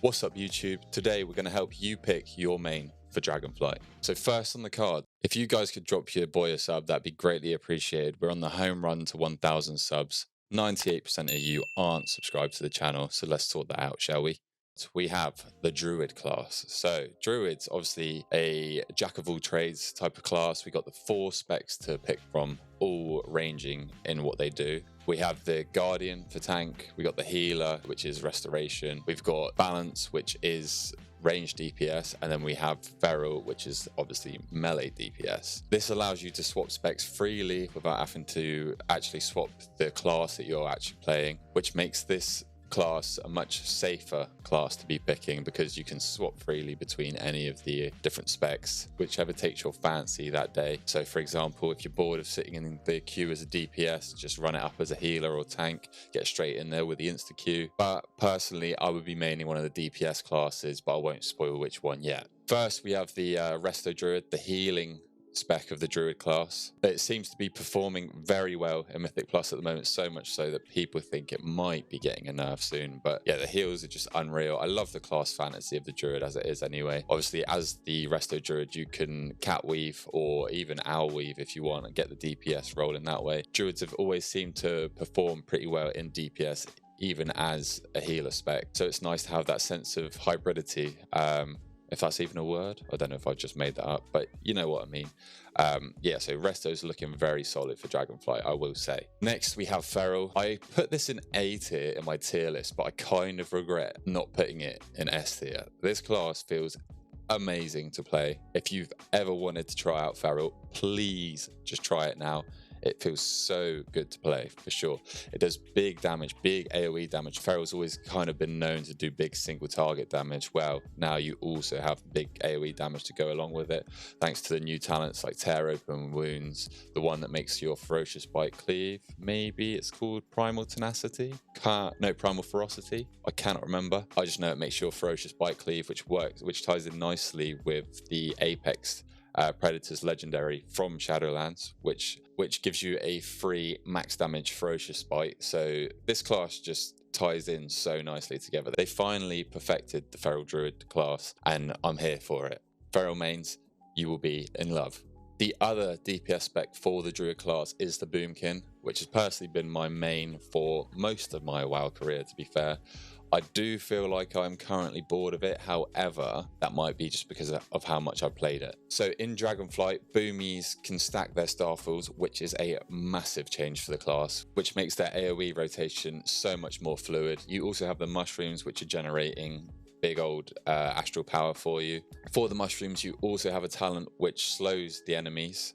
What's up YouTube? Today we're going to help you pick your main for Dragonflight. So first on the card, if you guys could drop your boy a sub, that'd be greatly appreciated. We're on the home run to 1,000 subs. 98% of you aren't subscribed to the channel, so let's sort that out, shall we? So we have the Druid class. So Druid's obviously a jack of all trades type of class. We got the 4 specs to pick from, all ranging in what they do. We have the Guardian for tank. We got the Healer, which is restoration. We've got Balance, which is range DPS, and then we have Feral, which is obviously melee DPS. This allows you to swap specs freely without having to actually swap the class that you're actually playing, which makes this class a much safer class to be picking because you can swap freely between any of the different specs, whichever takes your fancy that day. So for example, if you're bored of sitting in the queue as a DPS, just run it up as a healer or tank, get straight in there with the insta queue. But personally, I would be mainly one of the DPS classes, but I won't spoil which one yet. First, we have the Resto Druid, the healing spec of the Druid class. It seems to be performing very well in Mythic Plus at the moment, so much so that people think it might be getting a nerf soon. But yeah, the heals are just unreal. I love the class fantasy of the Druid as it is anyway. Obviously, as the Resto Druid, you can cat weave or even owl weave if you want and get the DPS rolling that way. Druids have always seemed to perform pretty well in DPS, even as a healer spec. So it's nice to have that sense of hybridity. If that's even a word. I don't know if I've just made that up, but you know what I mean. Yeah, so Resto's looking very solid for Dragonflight, I will say. Next, we have Feral. I put this in A tier in my tier list, but I kind of regret not putting it in S tier. This class feels amazing to play. If you've ever wanted to try out Feral, please just try it now. It feels so good to play, for sure. It does big damage, big AoE damage. Feral's always kind of been known to do big single target damage. Well, now you also have big AoE damage to go along with it, thanks to the new talents like Tear Open Wounds, the one that makes your Ferocious Bite cleave. Maybe it's called Primal Tenacity? No, Primal Ferocity. I cannot remember. I just know it makes your Ferocious Bite cleave, which ties in nicely with the Apex Predator's legendary from Shadowlands, which gives you a free max damage Ferocious Bite. So this class just ties in so nicely together. They finally perfected the Feral Druid class, and I'm here for it. Feral mains, you will be in love. The other DPS spec for the Druid class is the Boomkin, which has personally been my main for most of my WoW career, to be fair. I do feel like I'm currently bored of it. However, that might be just because of how much I've played it. So in Dragonflight, Boomies can stack their Starfalls, which is a massive change for the class, which makes their AoE rotation so much more fluid. You also have the Mushrooms, which are generating big old astral power for you. For the Mushrooms, you also have a talent which slows the enemies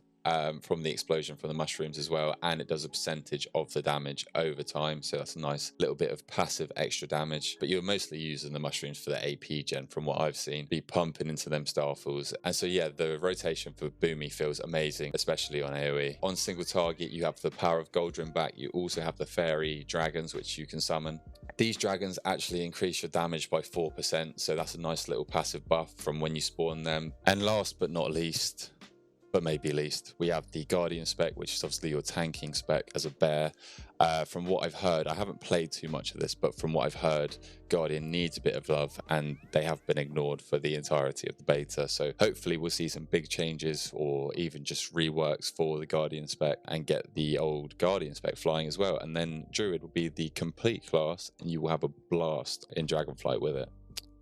from the explosion from the mushrooms as well, and it does a percentage of the damage over time, so that's a nice little bit of passive extra damage. But you're mostly using the mushrooms for the AP gen from what I've seen, be pumping into them Starfalls. And so yeah, the rotation for Boomy feels amazing, especially on AoE. On single target, you have the power of Goldrin back. You also have the fairy dragons which you can summon. These dragons actually increase your damage by 4%, so that's a nice little passive buff from when you spawn them. And last but not least, but maybe least, we have the Guardian spec, which is obviously your tanking spec as a bear. From what I've heard, I haven't played too much of this, but from what I've heard, Guardian needs a bit of love, and they have been ignored for the entirety of the beta. So hopefully we'll see some big changes or even just reworks for the Guardian spec and get the old Guardian spec flying as well. And then Druid will be the complete class, and you will have a blast in Dragonflight with it.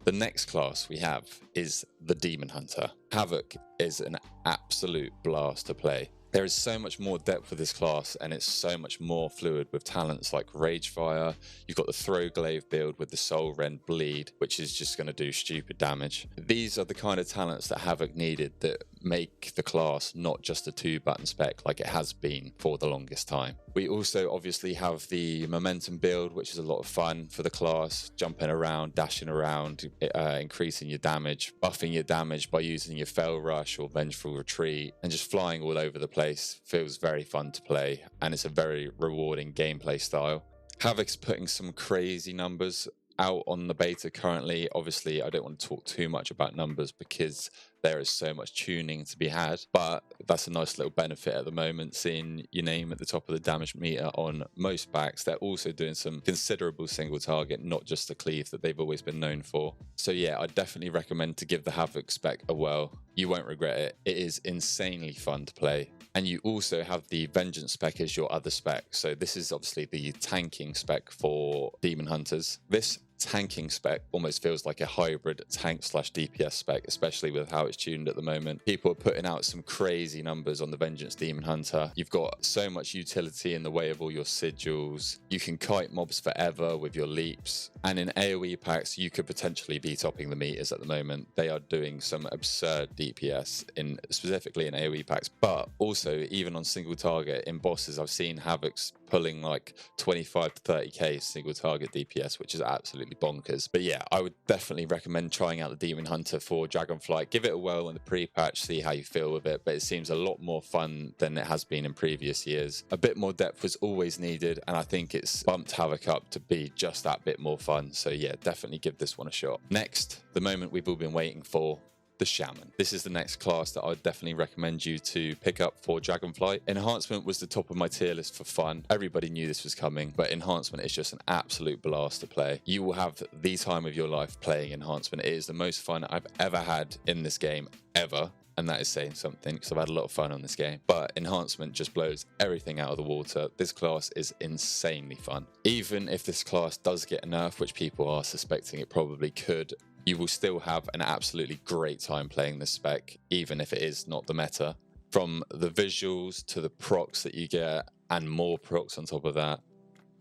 The next class we have is the Demon Hunter. Havoc is an absolute blast to play. There is so much more depth with this class, and it's so much more fluid with talents like Ragefire. You've got the Throwglaive build with the Soul Rend Bleed, which is just going to do stupid damage. These are the kind of talents that Havoc needed that make the class not just a 2-button spec like it has been for the longest time. We also obviously have the Momentum build, which is a lot of fun for the class, jumping around, dashing around, increasing your damage, buffing your damage by using your Fell Rush or Vengeful Retreat, and just flying all over the place. Feels very fun to play, and it's a very rewarding gameplay style. Havoc's putting some crazy numbers out on the beta currently. Obviously, I don't want to talk too much about numbers because there is so much tuning to be had, but that's a nice little benefit at the moment, seeing your name at the top of the damage meter on most packs. They're also doing some considerable single target, not just the cleave that they've always been known for. So yeah, I definitely recommend to give the Havoc spec a whirl. You won't regret it. It is insanely fun to play. And you also have the Vengeance spec as your other spec. So this is obviously the tanking spec for Demon Hunters. This tanking spec almost feels like a hybrid tank / DPS spec, especially with how it's tuned at the moment. People are putting out some crazy numbers on the Vengeance Demon Hunter. You've got so much utility in the way of all your sigils. You can kite mobs forever with your leaps. And in AoE packs, you could potentially be topping the meters at the moment. They are doing some absurd DPS, specifically in AoE packs, but also even on single target in bosses. I've seen Havocs pulling like 25 to 30k single target DPS, which is absolutely bonkers. But yeah, I would definitely recommend trying out the Demon Hunter for Dragonflight. Give it a whirl in the pre-patch, see how you feel with it, but it seems a lot more fun than it has been in previous years. A bit more depth was always needed, and I think it's bumped Havoc up to be just that bit more fun. So yeah, definitely give this one a shot. Next, the moment we've all been waiting for, the Shaman. This is the next class that I would definitely recommend you to pick up for Dragonflight. Enhancement was the top of my tier list for fun. Everybody knew this was coming, but Enhancement is just an absolute blast to play. You will have the time of your life playing Enhancement. It is the most fun I've ever had in this game, ever. And that is saying something, because I've had a lot of fun on this game. But Enhancement just blows everything out of the water. This class is insanely fun. Even if this class does get a nerf, which people are suspecting it probably could, you will still have an absolutely great time playing this spec, even if it is not the meta. From the visuals to the procs that you get, and more procs on top of that.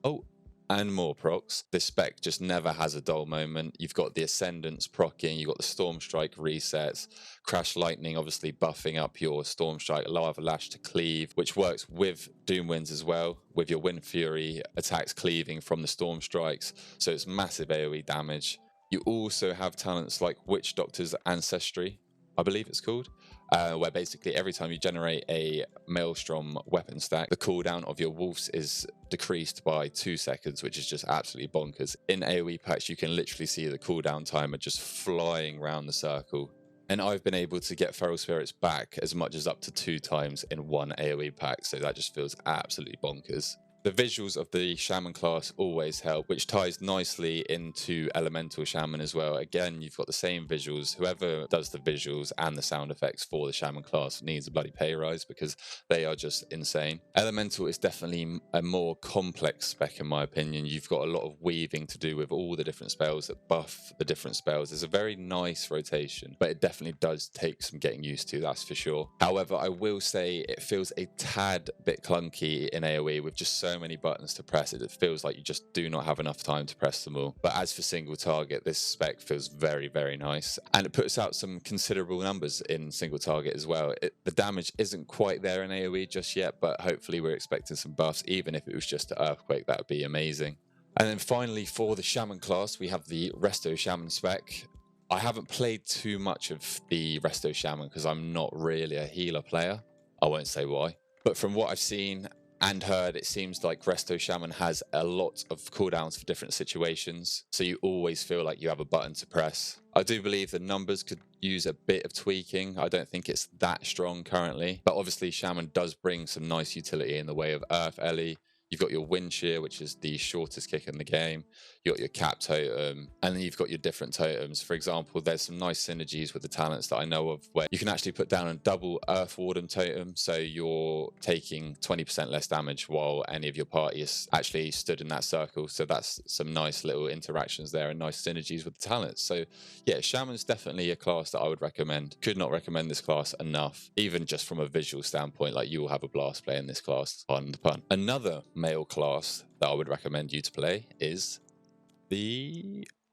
Oh, and more procs. This spec just never has a dull moment. You've got the Ascendants proccing, you've got the Storm Strike resets, Crash Lightning obviously buffing up your Storm Strike, Lava Lash to cleave, which works with Doom Winds as well, with your Wind Fury attacks cleaving from the Storm Strikes, so it's massive AoE damage. You also have talents like Witch Doctor's Ancestry, I believe it's called, where basically every time you generate a Maelstrom weapon stack, the cooldown of your wolves is decreased by 2 seconds, which is just absolutely bonkers. In AoE packs, you can literally see the cooldown timer just flying around the circle. And I've been able to get Feral Spirits back as much as up to 2 times in one AoE pack, so that just feels absolutely bonkers. The visuals of the Shaman class always help, which ties nicely into Elemental Shaman as well. Again, you've got the same visuals. Whoever does the visuals and the sound effects for the Shaman class needs a bloody pay rise, because they are just insane. Elemental is definitely a more complex spec in my opinion. You've got a lot of weaving to do with all the different spells that buff the different spells. There's a very nice rotation, but it definitely does take some getting used to, that's for sure. However, I will say it feels a tad bit clunky in AoE with just so many buttons to press. It feels like you just do not have enough time to press them all. But as for single target, this spec feels very, very nice, and it puts out some considerable numbers in single target as well. The damage isn't quite there in AoE just yet, but hopefully we're expecting some buffs. Even if it was just an Earthquake, that would be amazing. And then finally, for the Shaman class, we have the Resto Shaman spec. I haven't played too much of the Resto Shaman because I'm not really a healer player. I won't say why, but from what I've seen and heard, it seems like Resto Shaman has a lot of cooldowns for different situations, so you always feel like you have a button to press. I do believe the numbers could use a bit of tweaking. I don't think it's that strong currently, but obviously Shaman does bring some nice utility in the way of Earth Ellie. You've got your Wind Shear, which is the shortest kick in the game. You've got your Cap Totem, and then you've got your different totems. For example, there's some nice synergies with the talents that I know of where you can actually put down a double Earth Warden totem, so you're taking 20% less damage while any of your party is actually stood in that circle. So that's some nice little interactions there and nice synergies with the talents. So yeah, Shaman's definitely a class that I would recommend. Could not recommend this class enough, even just from a visual standpoint. Like, you will have a blast playing this class, pardon the pun. Another male class that I would recommend you to play is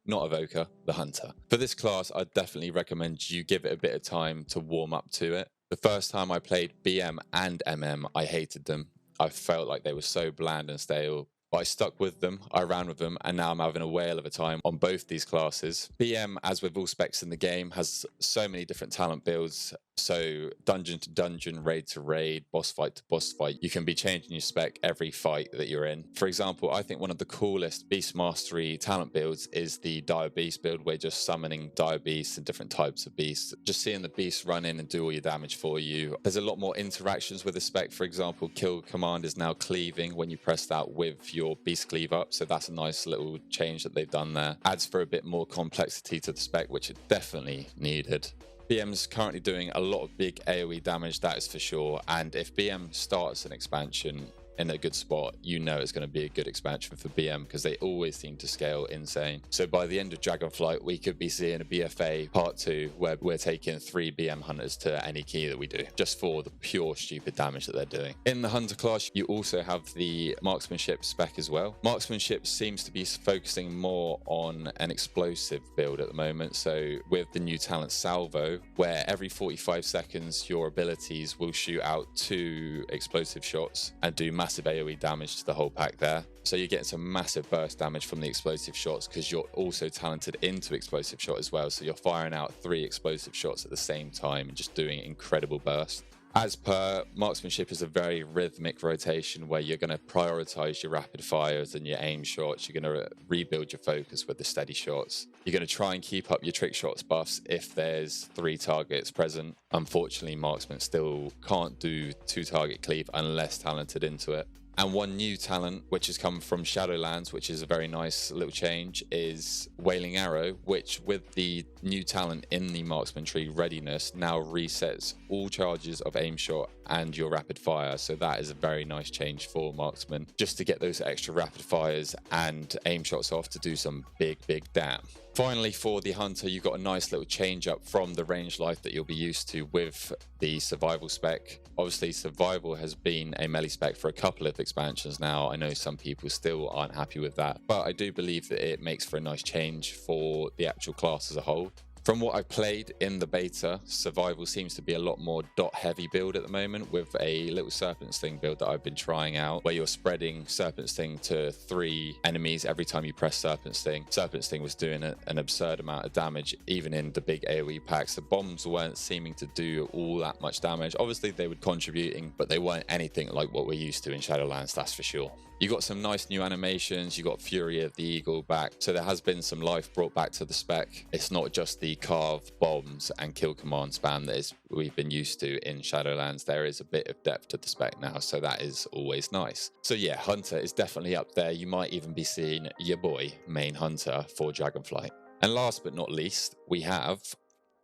not Evoker, the Hunter. For this class, I'd definitely recommend you give it a bit of time to warm up to it. The first time I played BM and MM, I hated them. I felt like they were so bland and stale. but I stuck with them, I ran with them, and now I'm having a whale of a time on both these classes. BM, as with all specs in the game, has so many different talent builds. So dungeon to dungeon, raid to raid, boss fight to boss fight. You can be changing your spec every fight that you're in. For example, I think one of the coolest Beast Mastery talent builds is the Dire Beast build, where you're just summoning Dire Beasts and different types of beasts. Just seeing the beasts run in and do all your damage for you. There's a lot more interactions with the spec. For example, kill command is now cleaving when you press that with your beast cleave up. So that's a nice little change that they've done there. Adds for a bit more complexity to the spec, which it definitely needed. BM's currently doing a lot of big AoE damage, that is for sure. And if BM starts an expansion in a good spot, you know it's going to be a good expansion for BM, because they always seem to scale insane. So by the end of Dragonflight, we could be seeing a BFA part 2 where we're taking 3 BM hunters to any key that we do, just for the pure stupid damage that they're doing. In the hunter class, you also have the marksmanship spec as well. Marksmanship seems to be focusing more on an explosive build at the moment. So with the new talent Salvo, where every 45 seconds your abilities will shoot out 2 explosive shots and do massive AoE damage to the whole pack there. So you're getting some massive burst damage from the explosive shots, because you're also talented into explosive shot as well. So you're firing out 3 explosive shots at the same time and just doing incredible burst. As per, marksmanship is a very rhythmic rotation where you're going to prioritize your rapid fires and your aim shots. You're going to rebuild your focus with the steady shots. You're going to try and keep up your trick shots buffs if there's 3 targets present. Unfortunately, marksman still can't do 2 target cleave unless talented into it. And one new talent, which has come from Shadowlands, which is a very nice little change, is Wailing Arrow, which with the new talent in the marksman tree, Readiness, now resets all charges of aim shot and your rapid fire. So that is a very nice change for marksman, just to get those extra rapid fires and aim shots off to do some big damn. Finally, for the hunter, you've got a nice little change up from the range life that you'll be used to with the survival spec. Obviously, survival has been a melee spec for a couple of expansions now. I know some people still aren't happy with that, but I do believe that it makes for a nice change for the actual class as a whole. From what I've played in the beta, survival seems to be a lot more dot heavy build at the moment, with a little serpent sting build that I've been trying out, where you're spreading serpent sting to 3 enemies every time you press serpent sting. Serpent sting was doing an absurd amount of damage, even in the big AoE packs. The bombs weren't seeming to do all that much damage. Obviously they were contributing, but they weren't anything like what we're used to in Shadowlands, that's for sure. You got some nice new animations. You got Fury of the Eagle back, so there has been some life brought back to the spec. It's not just the carve, bombs and kill command spam that we've been used to in Shadowlands. There is a bit of depth to the spec now, so that is always nice. So yeah, Hunter is definitely up there. You might even be seeing your boy main Hunter for Dragonflight. And last but not least, we have,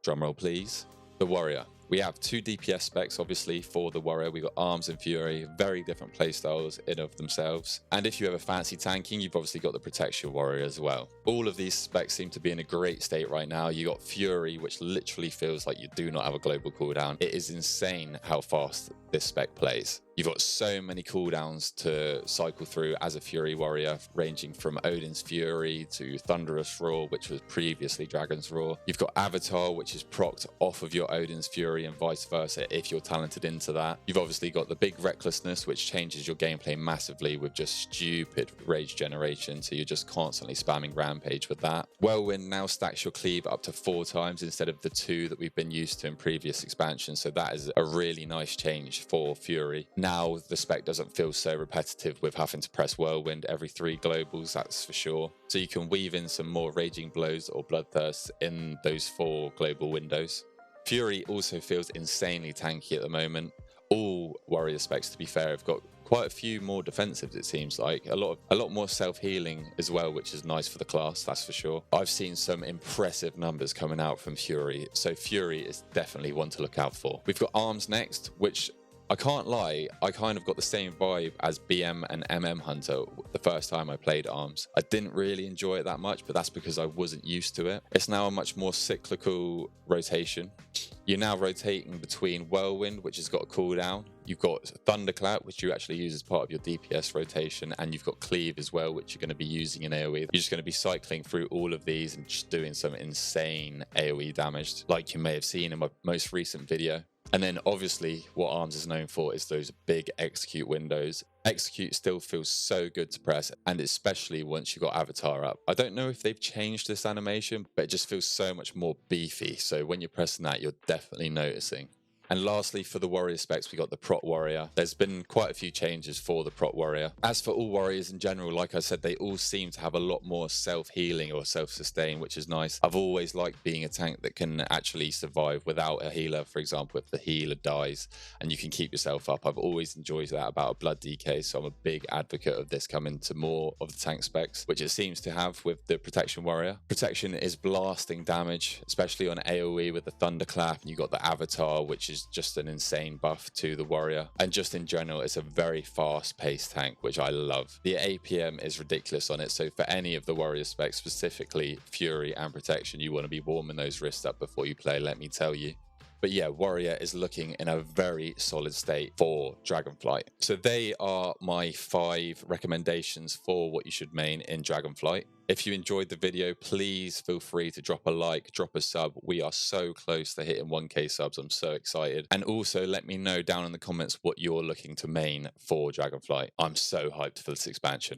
drumroll please, the Warrior. We have 2 DPS specs, obviously, for the Warrior. We've got Arms and Fury, very different playstyles in of themselves. And if you ever fancy tanking, you've obviously got the Protection Warrior as well. All of these specs seem to be in a great state right now. You got Fury, which literally feels like you do not have a global cooldown. It is insane how fast this spec plays. You've got so many cooldowns to cycle through as a Fury Warrior, ranging from Odin's Fury to Thunderous Roar, which was previously Dragon's Roar. You've got Avatar, which is procced off of your Odin's Fury and vice versa if you're talented into that. You've obviously got the big Recklessness, which changes your gameplay massively with just stupid rage generation, so you're just constantly spamming Rampage with that. Whirlwind now stacks your cleave up to 4 times instead of the 2 that we've been used to in previous expansions, so that is a really nice change for Fury. Now the spec doesn't feel so repetitive with having to press Whirlwind every 3 globals, that's for sure. So you can weave in some more Raging Blows or Bloodthirst in those 4 global windows. Fury also feels insanely tanky at the moment. All Warrior specs, to be fair, have got quite a few more defensives, it seems like. A lot more self-healing as well, which is nice for the class, that's for sure. I've seen some impressive numbers coming out from Fury, so Fury is definitely one to look out for. We've got Arms next, which I can't lie, I kind of got the same vibe as BM and MM Hunter the first time I played Arms. I didn't really enjoy it that much, but that's because I wasn't used to it. It's now a much more cyclical rotation. You're now rotating between Whirlwind, which has got a cooldown. You've got Thunderclap, which you actually use as part of your DPS rotation, and you've got Cleave as well, which you're going to be using in AoE. You're just going to be cycling through all of these and just doing some insane AoE damage, like you may have seen in my most recent video. And then obviously what Arms is known for is those big execute windows. Execute still feels so good to press, and especially once you've got Avatar up. I don't know if they've changed this animation, but it just feels so much more beefy. So when you're pressing that, you're definitely noticing. And lastly, for the warrior specs, we got the Prot Warrior. There's been quite a few changes for the Prot Warrior. As for all warriors in general, like I said, they all seem to have a lot more self-healing or self-sustain, which is nice. I've always liked being a tank that can actually survive without a healer. For example, if the healer dies and you can keep yourself up, I've always enjoyed that about a Blood DK, so I'm a big advocate of this coming to more of the tank specs, which it seems to have with the Protection Warrior. Protection is blasting damage, especially on AoE with the Thunderclap, and you got the Avatar, which is just an insane buff to the warrior. And just in general, it's a very fast-paced tank, which I love. The APM is ridiculous on it, so for any of the warrior specs, specifically Fury and Protection, you want to be warming those wrists up before you play, let me tell you. But yeah, Warrior is looking in a very solid state for Dragonflight. So they are my 5 recommendations for what you should main in Dragonflight. If you enjoyed the video, please feel free to drop a like, drop a sub. We are so close to hitting 1k subs. I'm so excited. And also let me know down in the comments what you're looking to main for Dragonflight. I'm so hyped for this expansion.